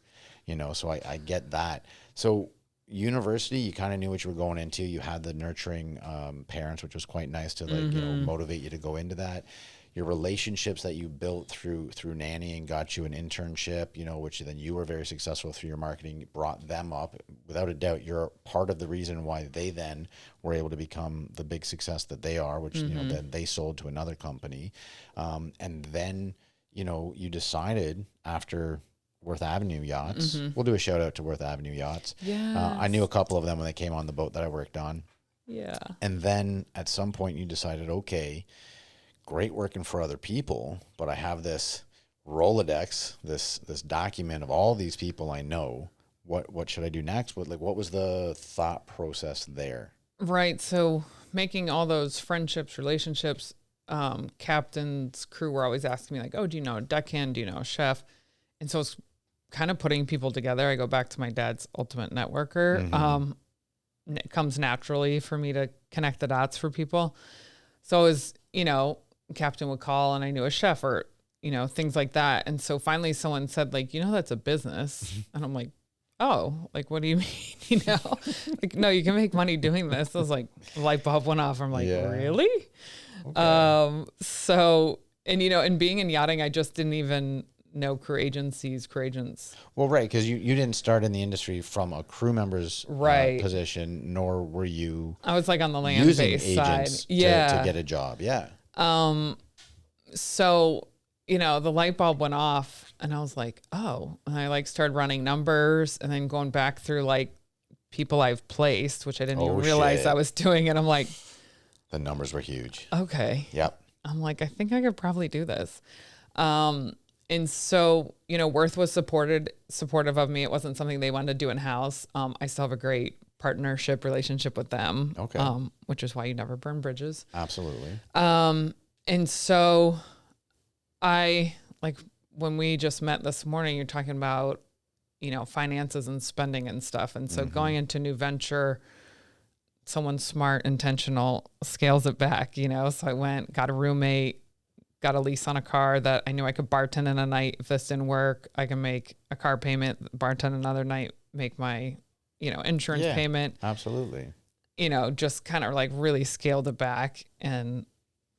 you know, so I get that. So university, you kind of knew what you were going into. You had the nurturing parents, which was quite nice to like, you know, motivate you to go into that. Your relationships that you built through nannying got you an internship, you know, which then you were very successful through your marketing, brought them up. Without a doubt, you're part of the reason why they then were able to become the big success that they are, which, you know, then they sold to another company. And then, you know, you decided after Worth Avenue Yachts, we'll do a shout out to Worth Avenue Yachts. I knew a couple of them when they came on the boat that I worked on. And then at some point you decided, okay, great working for other people, but I have this Rolodex, this document of all these people I know. What should I do next? What was the thought process there? Right. So making all those friendships, relationships, captains, crew were always asking me like, oh, do you know a deckhand? Do you know a chef? And so it's kind of putting people together. I go back to my dad's ultimate networker. It comes naturally for me to connect the dots for people. So as, you know, captain would call and I knew a chef or, you know, things like that. And so finally someone said like, you know, that's a business. And I'm like, oh, like, what do you mean? You know, like, no, you can make money doing this. I was like, light bulb went off. I'm like, really? Okay. So, and, you know, and being in yachting, I just didn't even know crew agents. Well, right. Cause you didn't start in the industry from a crew member's position, nor were you. I was like on the land-based side. To get a job. Yeah. So, you know, the light bulb went off and I was like, oh, and I like started running numbers and then going back through like people I've placed, which I didn't even realize I was doing. And I'm like, the numbers were huge. Okay. Yep. I'm like, I think I could probably do this. And so, you know, Worth was supportive of me. It wasn't something they wanted to do in house. I still have a great relationship with them. Okay. Which is why you never burn bridges. Absolutely. And so when we just met this morning, you're talking about, finances and spending and stuff. And so going into new venture, someone smart, intentional scales it back, So I went, got a roommate, got a lease on a car that I knew I could bartend in a night. If this didn't work, I can make a car payment, bartend another night, make my, insurance payment. Absolutely. Just kind of like really scaled it back and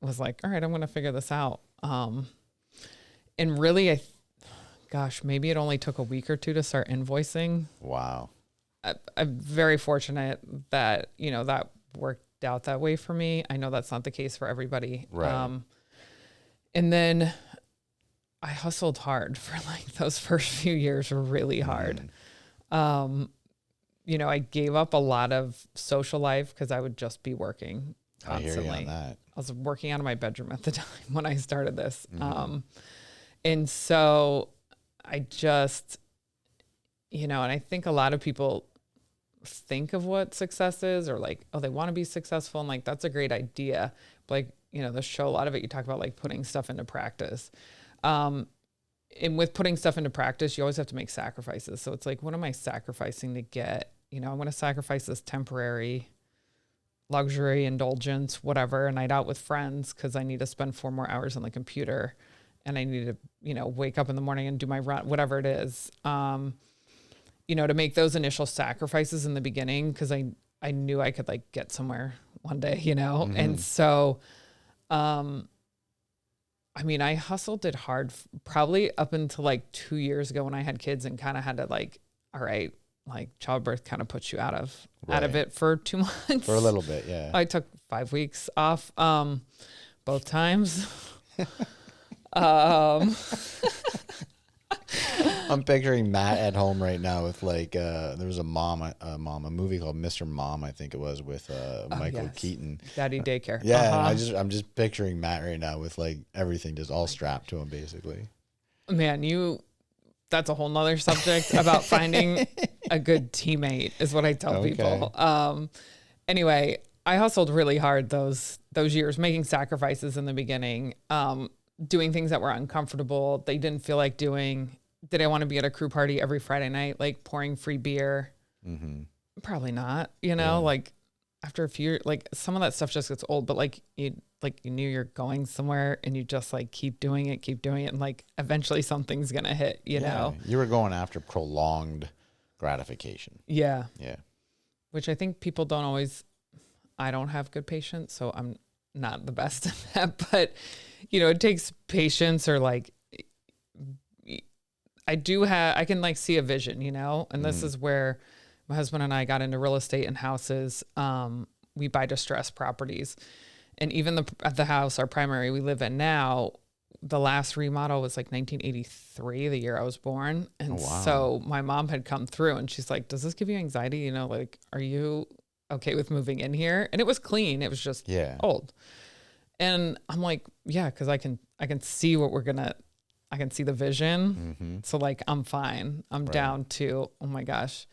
was like, all right, I'm going to figure this out. And really, maybe it only took a week or two to start invoicing. Wow. I'm very fortunate that, that worked out that way for me. I know that's not the case for everybody. Right. And then I hustled hard for like those first few years were really hard. I gave up a lot of social life because I would just be working constantly. I hear you on that. I was working out of my bedroom at the time when I started this. And so I just, and I think a lot of people think of what success is or like, oh, they want to be successful. And like, that's a great idea. But like, the show, a lot of it, you talk about like putting stuff into practice. And with putting stuff into practice, you always have to make sacrifices. So it's like, what am I sacrificing to get, I'm going to sacrifice this temporary luxury, indulgence, whatever, a night out with friends because I need to spend 4 more hours on the computer and I need to, wake up in the morning and do my run, whatever it is, to make those initial sacrifices in the beginning because I knew I could like get somewhere one day, And so, I hustled it hard probably up until like 2 years ago when I had kids and kind of had to like, all right, like childbirth kind of puts you out of it for 2 months. For a little bit, yeah. I took 5 weeks off, both times. I'm picturing Matt at home right now with like there was a movie called Mr. Mom, I think it was, with Michael Keaton. Daddy daycare. Yeah, I'm just picturing Matt right now with like everything just all strapped to him basically. Man, that's a whole nother subject about finding a good teammate is what I tell people. Anyway, I hustled really hard those years, making sacrifices in the beginning, doing things that were uncomfortable. They didn't feel like doing. Did I want to be at a crew party every Friday night, like pouring free beer? Probably not, like after a few, like some of that stuff just gets old, but like you knew you're going somewhere and you just like keep doing it. And like eventually something's going to hit, you know? You were going after prolonged gratification. Yeah. Yeah. Which I think people don't always, I don't have good patience, so I'm not the best at that, but it takes patience or like, I can like see a vision, and this is where my husband and I got into real estate and houses. We buy distressed properties, and even the house, our primary we live in now, the last remodel was like 1983, the year I was born. And so my mom had come through and she's like, does this give you anxiety? Like, are you okay with moving in here? And it was clean. It was just old. And I'm like, yeah, cause I can see what I can see the vision. So like, I'm fine. I'm down to, oh my gosh.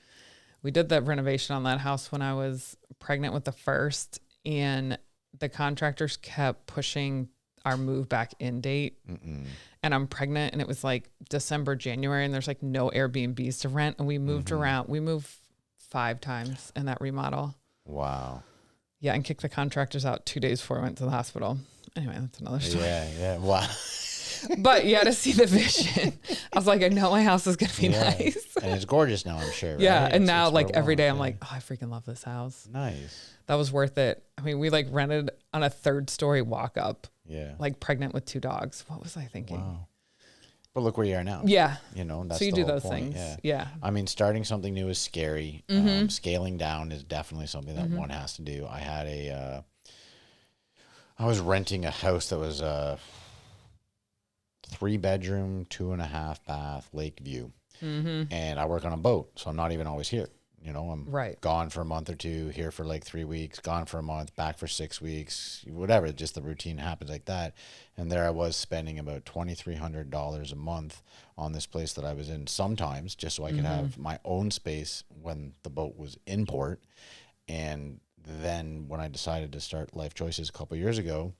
We did the renovation on that house when I was pregnant with the first, and the contractors kept pushing our move back in date. And I'm pregnant, and it was like December, January, and there's like no Airbnbs to rent. And we moved around. We moved 5 times in that remodel. Wow. Yeah. And kicked the contractors out 2 days before I went to the hospital. Anyway, that's another story. Yeah. Wow. But you had to see the vision. I was like, I know my house is going to be nice. And it's gorgeous now, I'm sure. Right? Yeah. And now like every day I'm like, oh, I freaking love this house. Nice. That was worth it. I mean, we like rented on a 3rd story walk up. Yeah. Like pregnant with 2 dogs. What was I thinking? Wow. But look where you are now. Yeah. That's so you the do whole those point. things. Yeah. I mean, starting something new is scary. Scaling down is definitely something that one has to do. I was renting a house that was 3-bedroom, 2.5 bath, lake view. And I work on a boat, so I'm not even always here. I'm gone for a month or 2, here for like 3 weeks, gone for a month, back for 6 weeks, whatever. Just the routine happens like that. And there I was spending about $2,300 a month on this place that I was in sometimes, just so I could have my own space when the boat was in port. And then when I decided to start Lyfe Choyces a couple of years ago,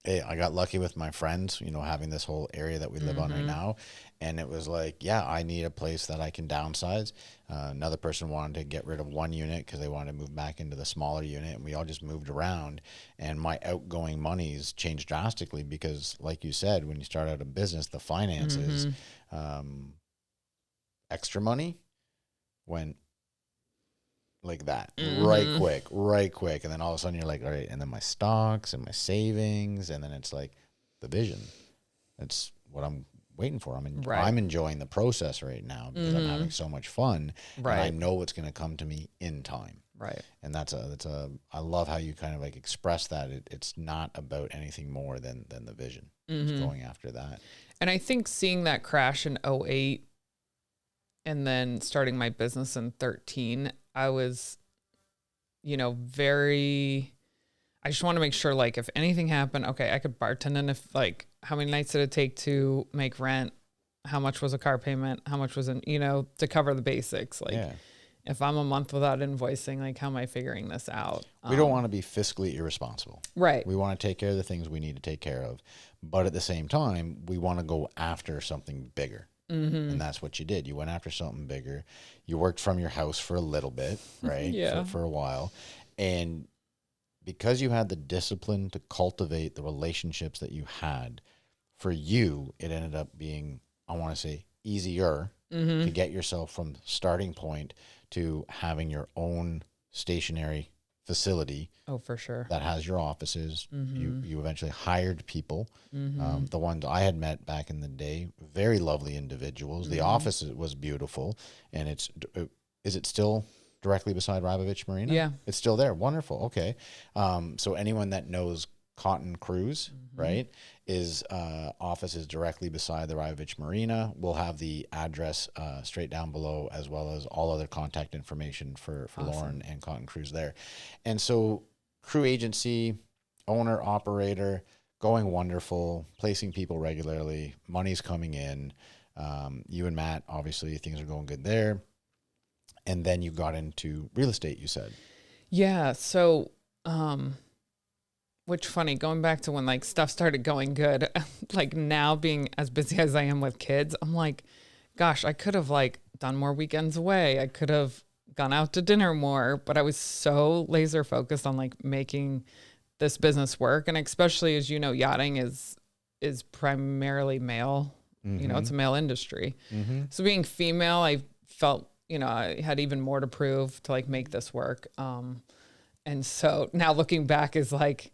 I got lucky with my friends, you know, having this whole area that we live on right now. And it was like, yeah, I need a place that I can downsize. Another person wanted to get rid of one unit because they wanted to move back into the smaller unit. And we all just moved around. And my outgoing monies changed drastically because, like you said, when you start out a business, the finances, extra money went like that, right quick. And then all of a sudden you're like, all right, and then my stocks and my savings, and then it's like the vision. That's what I'm waiting for. I'm enjoying the process right now because I'm having so much fun. And I know what's going to come to me in time. Right. And I love how you kind of like express that. It's not about anything more than the vision. It's going after that. And I think seeing that crash in 2008 and then starting my business in 2013, I was, you know, I just want to make sure, like, if anything happened, okay, I could bartend. And if, like, how many nights did it take to make rent? How much was a car payment? How much was you know, to cover the basics? Like, if I'm a month without invoicing, like, how am I figuring this out? We don't want to be fiscally irresponsible. Right. We want to take care of the things we need to take care of. But at the same time, we want to go after something bigger. And that's what you did. You went after something bigger. You worked from your house for a little bit, right? For a while. And because you had the discipline to cultivate the relationships that you had, for you, it ended up being, I want to say, easier to get yourself from starting point to having your own stationary facility. Oh, for sure. That has your offices. You eventually hired people. The ones I had met back in the day, very lovely individuals. The office was beautiful. And is it still directly beside Rybovich Marina? Yeah. It's still there. Wonderful. Okay. So anyone that knows Cotten Cruise, right, is office is directly beside the Rybovich Marina. We'll have the address straight down below, as well as all other contact information for Lauren and Cotten Cruise there. And so crew agency, owner, operator, going wonderful, placing people regularly, money's coming in. You and Matt, obviously, things are going good there. And then you got into real estate, you said. Yeah. So, which funny, going back to when like stuff started going good, like now being as busy as I am with kids, I'm like, gosh, I could have like done more weekends away. I could have gone out to dinner more, but I was so laser focused on like making this business work. And especially as you know, yachting is primarily male, you know, it's a male industry. So being female, I felt, you know, I had even more to prove to like make this work. And so now looking back is like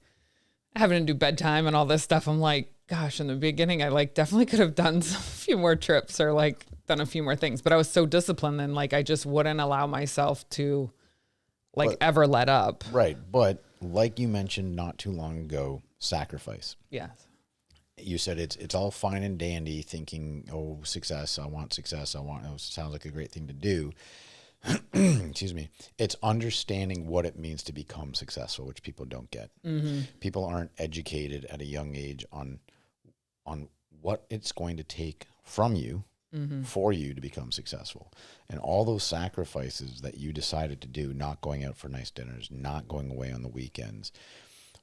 having to do bedtime and all this stuff. I'm like, gosh, in the beginning, I like definitely could have done a few more trips or like done a few more things, but I was so disciplined and like, I just wouldn't allow myself to like ever let up. Right. But like you mentioned not too long ago, sacrifice. Yes. You said it's all fine and dandy thinking, oh, success, I want success. Oh, sounds like a great thing to do. Excuse me. It's understanding what it means to become successful, which people don't get. People aren't educated at a young age on what it's going to take from you for you to become successful. And all those sacrifices that you decided to do, not going out for nice dinners, not going away on the weekends,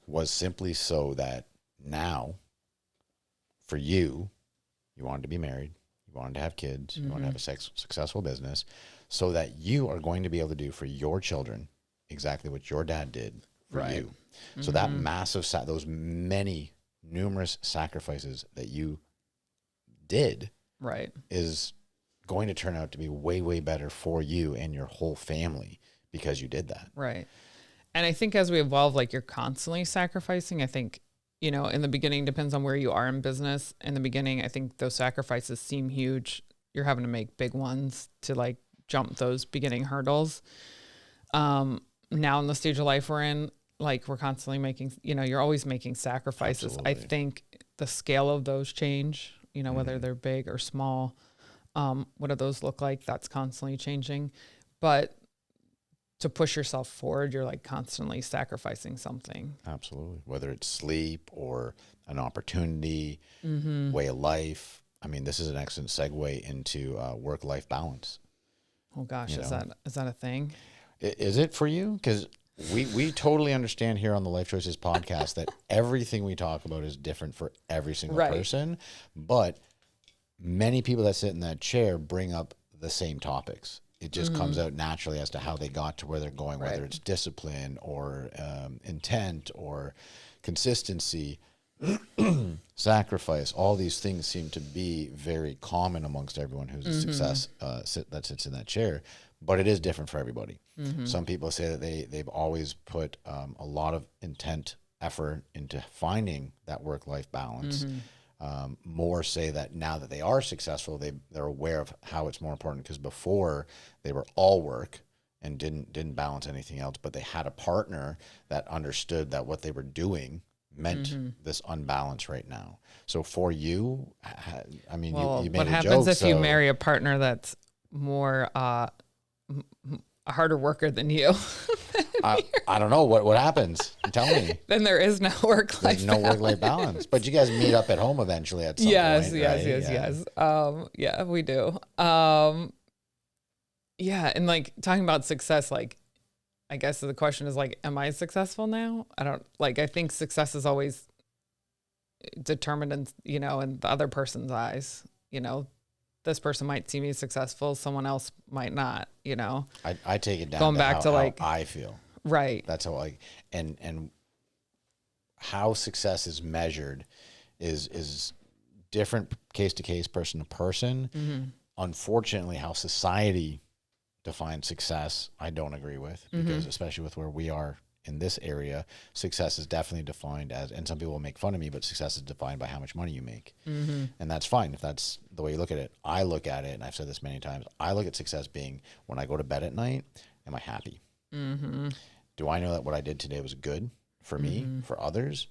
was simply so that now, for you wanted to be married, you wanted to have kids, you wanted to have a successful business, so that you are going to be able to do for your children exactly what your dad did for you. So that massive, those many, numerous sacrifices that you did is going to turn out to be way, way better for you and your whole family because you did that. Right. And I think as we evolve, like you're constantly sacrificing. I think, you know, in the beginning, depends on where you are in business. In the beginning, I think those sacrifices seem huge. You're having to make big ones to like jump those beginning hurdles. Now in the stage of life we're in, like we're constantly making, you know, you're always making sacrifices. Absolutely. I think the scale of those change, you know, whether they're big or small. What do those look like? That's constantly changing. But to push yourself forward, you're like constantly sacrificing something. Absolutely. Whether it's sleep or an opportunity, way of life. I mean, this is an excellent segue into work-life balance. Oh gosh, is that a thing? Is it for you? Because we totally understand here on the Lyfe Choyces podcast that everything we talk about is different for every single person, but many people that sit in that chair bring up the same topics. It just comes out naturally as to how they got to where they're going, whether it's discipline or intent or consistency, sacrifice. All these things seem to be very common amongst everyone who's a success that sits in that chair, but it is different for everybody. Some people say that they've always put a lot of intent, effort into finding that work-life balance. More say that now that they are successful, they're aware of how it's more important, because before they were all work and didn't balance anything else, but they had a partner that understood that what they were doing meant this unbalance right now. So for you, I mean, you made what a happens joke, if you marry a partner that's more a harder worker than you? I don't know what happens. Tell me. Then there is no work-life balance. Work-life balance. But you guys meet up at home eventually at some point, Yes, right? yeah, we do. Yeah, and like talking about success, like I guess the question is like, am I successful now? I think success is always determined in, in the other person's eyes. This person might see me successful, someone else might not, I take it down going to back to how I feel. Right. That's how and how success is measured is different case to case, person to person. Unfortunately, how society defines success, I don't agree with, because especially with where we are in this area, success is definitely defined as, and some people will make fun of me, but success is defined by how much money you make. And that's fine if that's the way you look at it. I look at it, and I've said this many times, I look at success being, when I go to bed at night, am I happy? Do I know that what I did today was good for me, for others?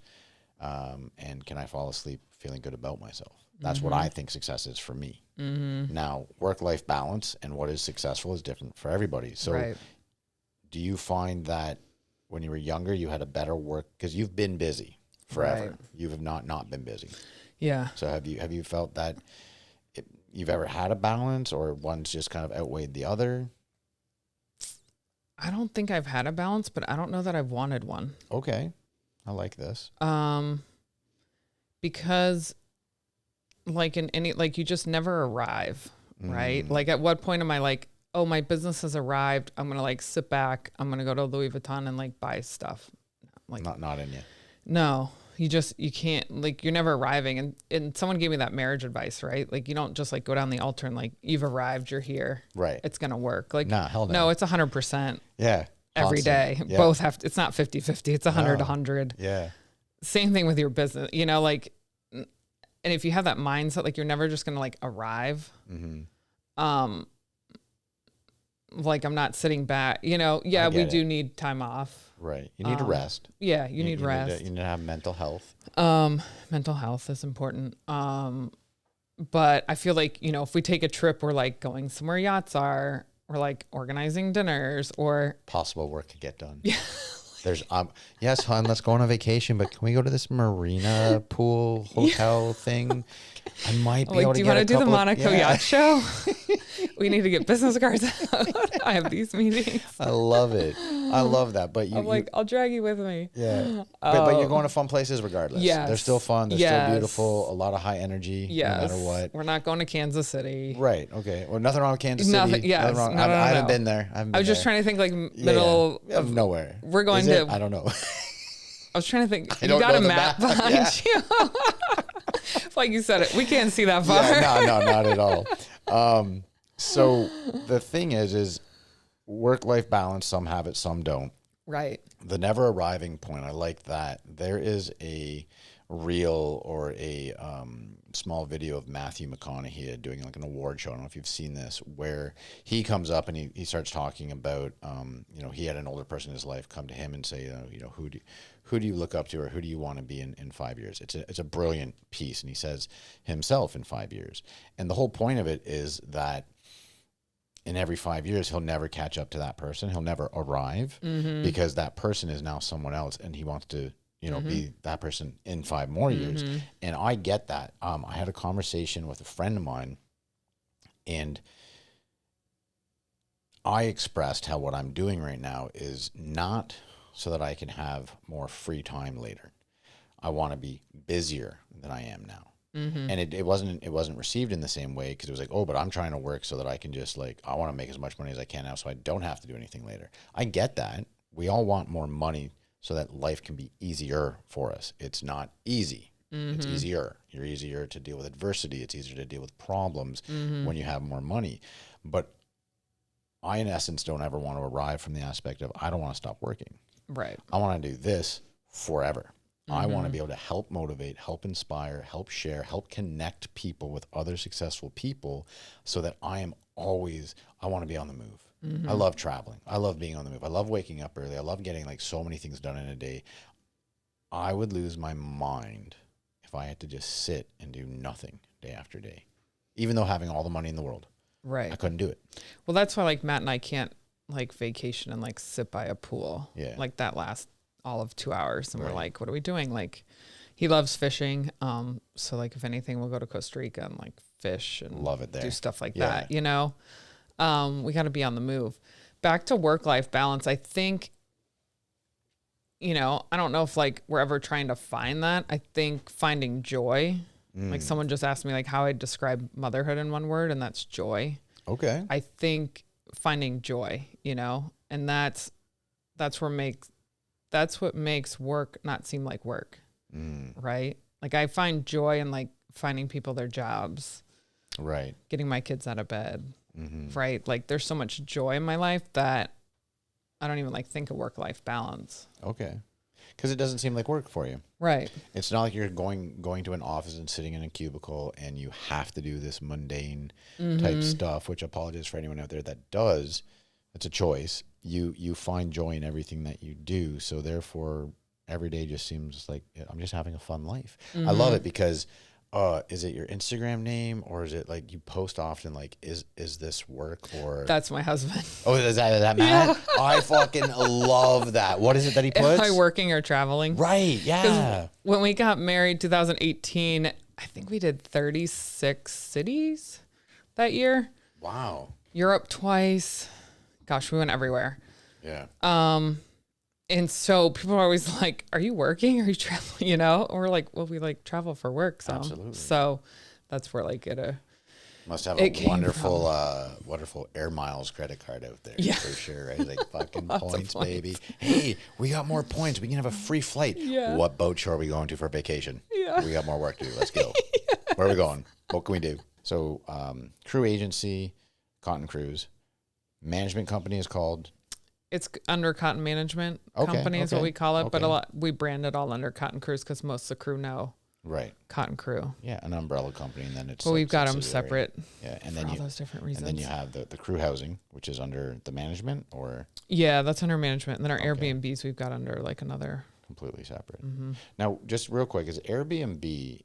And can I fall asleep feeling good about myself? That's what I think success is for me. Now, work-life balance and what is successful is different for everybody. So do you find that when you were younger, you had a better work, because you've been busy forever. You have not been busy. Yeah. So have you felt that you've ever had a balance, or one's just kind of outweighed the other? I don't think I've had a balance, but I don't know that I've wanted one. Okay. I like this. Because like in any, like you just never arrive, right? Like at what point am I like, oh, my business has arrived, I'm going to like sit back, I'm going to go to Louis Vuitton and like buy stuff. Like Not in you. No, you can't, like you're never arriving. And someone gave me that marriage advice, right? Like you don't just like go down the altar and like you've arrived, you're here. Right. It's going to work. Like, nah, hell no. No, it's 100%. Yeah. Every day. Yeah. Both have to, it's not 50-50, it's 100-100. Yeah. Same thing with your business, like, and if you have that mindset, like you're never just going to like arrive. Like I'm not sitting back, we do need time off. Right. You need to rest. Yeah. You need rest. You need to have mental health. Mental health is important. But I feel like, if we take a trip, we're like going somewhere yachts are, or like organizing dinners, or possible work could get done. Yeah. There's yes, hon, let's go on a vacation, but can we go to this marina pool hotel thing? I might be able to do you get want to do the Monaco yacht show? We need to get business cards out. I have these meetings. I love it. I love that. But I'll drag you with me. Yeah. But you're going to fun places regardless. Yes. They're still fun. They're still beautiful. A lot of high energy, no matter what. We're not going to Kansas City. Right. Okay. Well, nothing wrong with Kansas City. Nothing wrong. No, I haven't been there. I was just trying to think like middle of nowhere. We're going to. I don't know. I was trying to think. You got a map behind you. Like you said it. We can't see that far. Yeah, no, not at all. So the thing is work-life balance, some have it, some don't. Right. The never arriving point, I like that. There is a reel or a small video of Matthew McConaughey doing like an award show. I don't know if you've seen this, where he comes up and he starts talking about, he had an older person in his life come to him and say, who do you look up to, or who do you want to be in 5 years? It's a brilliant piece. And he says himself in 5 years. And the whole point of it is that in every 5 years, he'll never catch up to that person. He'll never arrive because that person is now someone else, and he wants to, be that person in 5 more years. And I get that. I had a conversation with a friend of mine, and I expressed how what I'm doing right now is not so that I can have more free time later. I want to be busier than I am now. And it wasn't received in the same way, because it was like, oh, but I'm trying to work so that I can just like, I want to make as much money as I can now so I don't have to do anything later. I get that. We all want more money so that life can be easier for us. It's not easy. It's easier. You're easier to deal with adversity. It's easier to deal with problems when you have more money. But I, in essence, don't ever want to arrive from the aspect of, I don't want to stop working. Right. I want to do this forever. I want to be able to help motivate, help inspire, help share, help connect people with other successful people, so that I want to be on the move. I love traveling. I love being on the move. I love waking up early. I love getting like so many things done in a day. I would lose my mind if I had to just sit and do nothing day after day, even though having all the money in the world. Right. I couldn't do it. Well, that's why like Matt and I can't like vacation and like sit by a pool. Yeah. Like that lasts all of 2 hours. And Right. we're like, what are we doing? Like he loves fishing. So like if anything, we'll go to Costa Rica and like fish and Love it there. do stuff like Yeah. that, you know? We got to be on the move. Back to work-life balance. I think, you know, I don't know if like we're ever trying to find that. I think finding joy, like someone just asked me like how I describe motherhood in one word, and that's joy. Okay. I think finding joy, you know, and that's what makes work not seem like work. Right. Like I find joy in like finding people their jobs, Right. getting my kids out of bed. Right. Like there's so much joy in my life that I don't even like think of work-life balance. Okay. Because it doesn't seem like work for you. Right. It's not like you're going to an office and sitting in a cubicle and you have to do this mundane type stuff, which I apologize for anyone out there that does. It's a choice. You find joy in everything that you do. So therefore, every day just seems like I'm just having a fun life. I love it because is it your Instagram name, or is it like you post often like, is this work, or That's my husband. oh, is that Matt? Yeah. I fucking love that. What is it that he puts? Am I working or traveling? Right. Yeah. When we got married, 2018, I think we did 36 cities that year. Wow. Europe twice. Gosh, we went everywhere. Yeah. And so people are always like, are you working? Are you traveling? You know? And we're like, well, we like travel for work. So, Absolutely. So that's where like Must have it a came wonderful Air Miles credit card out there. Yeah. For sure. Right? Like fucking Lots of points, points. baby. Hey, we got more points. We can have a free flight. Yeah. What boat show are we going to for vacation? Yeah. We got more work to do. Let's go. Where are we going? What can we do? So, crew agency, Cotton Cruise. Management company is called? it's under Cotton Management Okay, Company is what okay, we call it. But okay. we brand it all under Cotton Cruise because most of the crew know Right. Cotton Crew. Yeah, an umbrella company, and then it's. But like we've got them subsidiary. separate. Yeah, and for then all those different reasons. And then you have the crew housing, which is under the management, or Yeah, that's under management. And then our Okay. Airbnbs we've got under like another. completely separate. Mm-hmm. Now, just real quick, is Airbnb?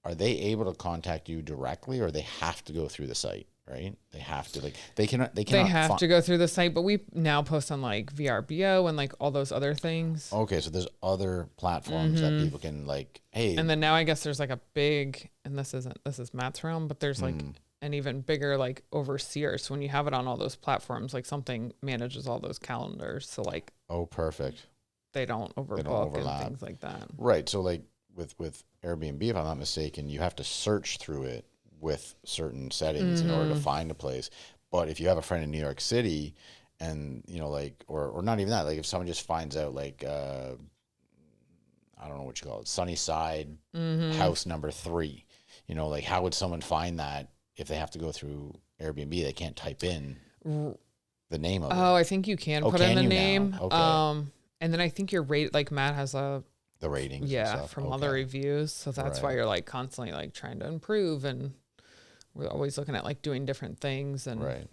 Are they able to contact you directly, or they have to go through the site? Right? They have to they cannot. They have to go through the site, but we now post on like VRBO and like all those other things. Okay, so there's other platforms that people can like. Hey, And then now I guess there's like a big, and this is Matt's realm, but there's like an even bigger like overseer. So when you have it on all those platforms, like something manages all those calendars. So like oh, perfect. they don't overbook overlap. and things like that. Right. So like with Airbnb, if I'm not mistaken, you have to search through it with certain settings in order to find a place. But if you have a friend in New York City and, you know, like, or not even that, like if someone just finds out like, I don't know what you call it, Sunnyside house number 3, you know, like how would someone find that if they have to go through Airbnb? They can't type in the name of it. Oh, I think you can put can in a you now? name. Okay. And then I think your rate, like Matt has the ratings. and yeah, stuff. from other Okay. reviews. So that's why Right. you're like constantly like trying to improve, and we're always looking at like doing different things and Right.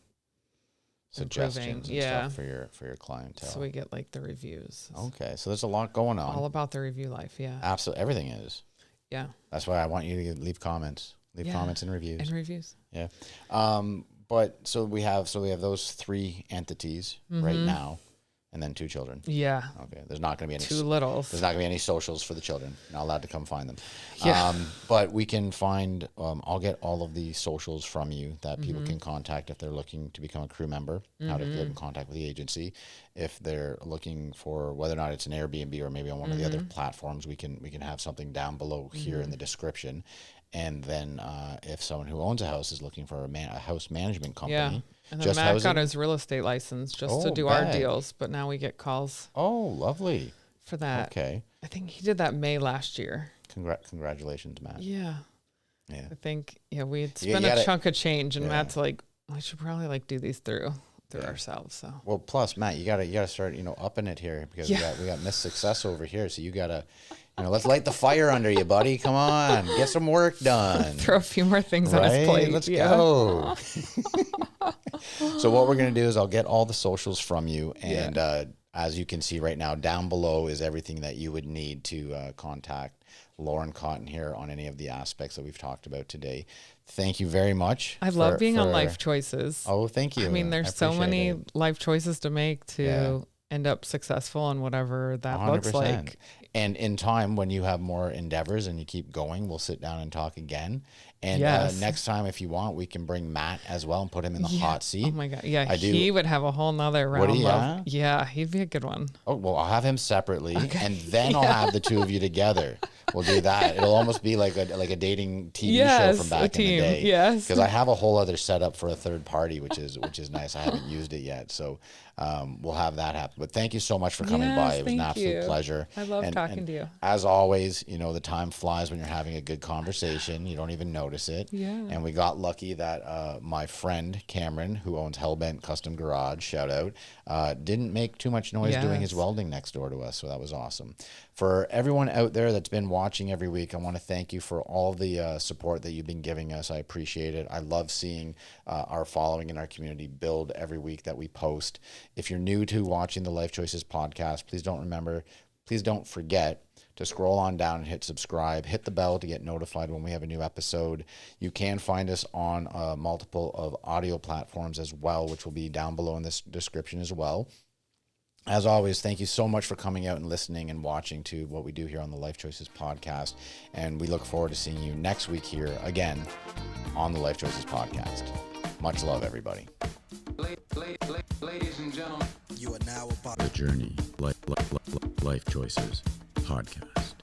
Suggestions and Yeah. stuff for your clientele. so we get like the reviews. Okay, so there's a lot going on. All about the review life, yeah. Absolutely, everything is. Yeah. That's why I want you to leave comments, Yeah. comments and reviews. And reviews. Yeah. But so we have those 3 entities right now. And then 2 children. Yeah. Okay. There's not going to be any 2 littles. There's not going to be any socials for the children. Not allowed to come find them. Yeah. But we can find. I'll get all of the socials from you that people can contact if they're looking to become a crew member. How to get in contact with the agency. If they're looking for whether or not it's an Airbnb or maybe on one of the other platforms, we can have something down below here in the description. And then if someone who owns a house is looking for a house management company. Yeah. And then just Matt housing. got his real estate license just to do our deals, but now we get calls Oh, lovely. for that. Okay. I think he did that May last year. Congratulations, Matt. Yeah. Yeah. I think, we had You spent gotta- a chunk of change, and yeah. Matt's like, we should probably like do these through ourselves. So Well, plus Matt, you gotta start upping it here because we got Miss Success over here, so you gotta let's light the fire under you, buddy. Come on, get some work done. throw a few more things on his plate. Let's go. So what we're gonna do is I'll get all the socials from you, and as you can see right now, down below is everything that you would need to contact Lauren Cotten here on any of the aspects that we've talked about today. Thank you very much. I love being on Lyfe Choices. Oh, thank you. I mean, there's so many it. life choices to make to end up successful on whatever that looks like. And in time, when you have more endeavors and you keep going, we'll sit down and talk again. And next time, if you want, we can bring Matt as well and put him in the hot seat. Oh my God. Yeah, he would have a whole nother round of. Yeah, he'd be a good one. Oh, well, I'll have him separately, and then I'll have the 2 of you together. We'll do that. It'll almost be like a dating TV show from back in the day. Yes. Because I have a whole other setup for a third party, which is nice. I haven't used it yet, so we'll have that happen. But thank you so much for coming by. It was an absolute pleasure. I love talking to you. As always, the time flies when you're having a good conversation. You don't even notice it. Yeah. And we got lucky that my friend Cameron, who owns Hellbent Custom Garage, shout out, didn't make too much noise doing his welding next door to us. So that was awesome. For everyone out there that's been watching every week, I want to thank you for all the support that you've been giving us. I appreciate it. I love seeing our following in our community build every week that we post. If you're new to watching the Lyfe Choices podcast, please don't forget to scroll on down and hit subscribe, hit the bell to get notified when we have a new episode. You can find us on multiple of audio platforms as well, which will be down below in this description as well. As always, thank you so much for coming out and listening and watching to what we do here on the Lyfe Choices podcast. And we look forward to seeing you next week here again on the Lyfe Choices podcast. Much love, everybody. Ladies and gentlemen, you are now about The Journey, Life Choices podcast.